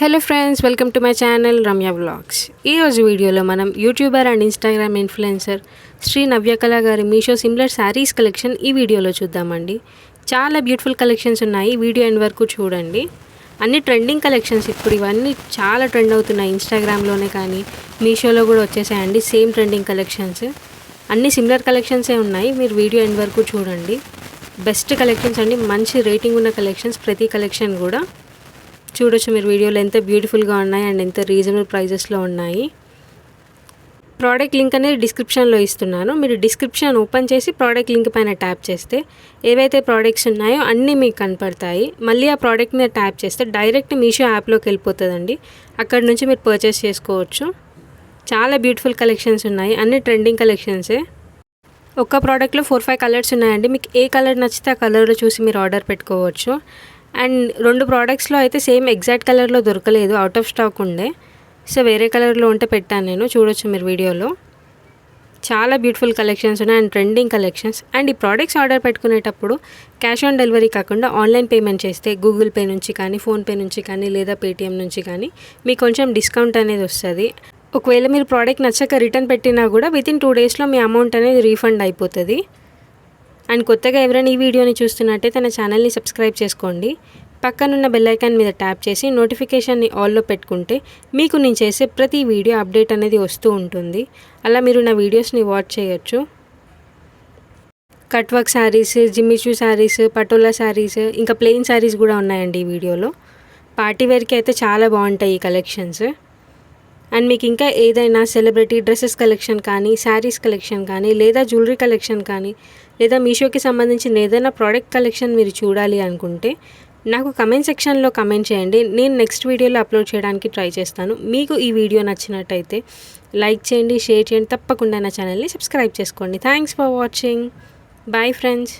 Hello friends, welcome to my channel Ramya vlogs. ఈరోజు వీడియోలో మనం YouTuber and Instagram influencer Shri Navyakala గారి మీషో సిమిలర్ శారీస్ కలెక్షన్ ఈ వీడియోలో చూద్దామండి. చాలా బ్యూటిఫుల్ కలెక్షన్స్ ఉన్నాయి, వీడియో ఎండ్ వరకు చూడండి. అన్ని ట్రెండింగ్ కలెక్షన్స్, ఇప్పుడు ఇవన్నీ చాలా ట్రెండ్ అవుతున్నాయి. ఇన్స్టాగ్రామ్లోనే కానీ మీషోలో కూడా వచ్చేసాయండి సేమ్ ట్రెండింగ్ కలెక్షన్స్. అన్ని సిమిలర్ కలెక్షన్సే ఉన్నాయి, మీరు వీడియో ఎండ్ వరకు చూడండి. బెస్ట్ కలెక్షన్స్ అండి, మంచి రేటింగ్ ఉన్న కలెక్షన్స్. ప్రతి కలెక్షన్ కూడా చూడొచ్చు మీరు వీడియోలో ఎంత బ్యూటిఫుల్గా ఉన్నాయి అండ్ ఎంత రీజనబుల్ ప్రైజెస్లో ఉన్నాయి. ప్రోడక్ట్ లింక్ అనేది డిస్క్రిప్షన్లో ఇస్తున్నాను. మీరు డిస్క్రిప్షన్ ఓపెన్ చేసి ప్రోడక్ట్ లింక్ పైన ట్యాప్ చేస్తే ఏవైతే ప్రోడక్ట్స్ ఉన్నాయో అన్నీ మీకు కనపడతాయి. మళ్ళీ ఆ ప్రోడక్ట్ మీద ట్యాప్ చేస్తే డైరెక్ట్ మీషో యాప్లోకి వెళ్ళిపోతుందండి. అక్కడ నుంచి మీరు పర్చేస్ చేసుకోవచ్చు. చాలా బ్యూటిఫుల్ కలెక్షన్స్ ఉన్నాయి, అన్ని ట్రెండింగ్ కలెక్షన్సే. ఒక్క ప్రోడక్ట్లో 4-5 కలర్స్ ఉన్నాయండి. మీకు ఏ కలర్ నచ్చితే ఆ కలర్లో చూసి మీరు ఆర్డర్ పెట్టుకోవచ్చు. అండ్ 2 ప్రోడక్ట్స్లో అయితే సేమ్ ఎగ్జాక్ట్ కలర్లో దొరకలేదు, అవుట్ ఆఫ్ స్టాక్ ఉండే. సో వేరే కలర్లో ఉంటే పెట్టాను నేను, చూడొచ్చు మీరు వీడియోలో. చాలా బ్యూటిఫుల్ కలెక్షన్స్ ఉన్నాయి అండ్ ట్రెండింగ్ కలెక్షన్స్. అండ్ ఈ ప్రోడక్ట్స్ ఆర్డర్ పెట్టుకునేటప్పుడు క్యాష్ ఆన్ డెలివరీ కాకుండా ఆన్లైన్ పేమెంట్ చేస్తే గూగుల్ పే నుంచి కానీ, ఫోన్పే నుంచి కానీ, లేదా పేటిఎం నుంచి కానీ మీకు కొంచెం డిస్కౌంట్ అనేది వస్తుంది. ఒకవేళ మీరు ప్రోడక్ట్ నచ్చక రిటర్న్ పెట్టినా కూడా వితిన్ 2 డేస్లో మీ అమౌంట్ అనేది రీఫండ్ అయిపోతుంది. అండ్ కొత్తగా ఎవరైనా ఈ వీడియోని చూస్తున్నట్టే తన ఛానల్ని సబ్స్క్రైబ్ చేసుకోండి. పక్కనున్న బెల్ ఐకాన్ మీద ట్యాప్ చేసి నోటిఫికేషన్ని ఆల్లో పెట్టుకుంటే మీకు నేను చేసే ప్రతి వీడియో అప్డేట్ అనేది వస్తూ ఉంటుంది. అలా మీరు నా వీడియోస్ని వాచ్ చేయొచ్చు. Cut work saris, Jimmy Choo saris, patola saris, ఇంకా ప్లెయిన్ శారీస్ కూడా ఉన్నాయండి ఈ వీడియోలో. పార్టీ వేర్కి అయితే చాలా బాగుంటాయి ఈ కలెక్షన్స్. అండ్ మీకు ఇంకా ఏదైనా సెలబ్రిటీ డ్రెస్సెస్ కలెక్షన్ కానీ, శారీస్ కలెక్షన్ కానీ, లేదా జ్యువెలరీ కలెక్షన్ కానీ, లేదా మీషోకి సంబంధించిన ఏదైనా ప్రోడక్ట్ కలెక్షన్ మీరు చూడాలి అనుకుంటే నాకు కమెంట్ సెక్షన్లో కమెంట్ చేయండి. నేను నెక్స్ట్ వీడియోలో అప్లోడ్ చేయడానికి ట్రై చేస్తాను. మీకు ఈ వీడియో నచ్చినట్టయితే లైక్ చేయండి, షేర్ చేయండి, తప్పకుండా నా ఛానల్ని సబ్స్క్రైబ్ చేసుకోండి. Thanks for watching. Bye friends.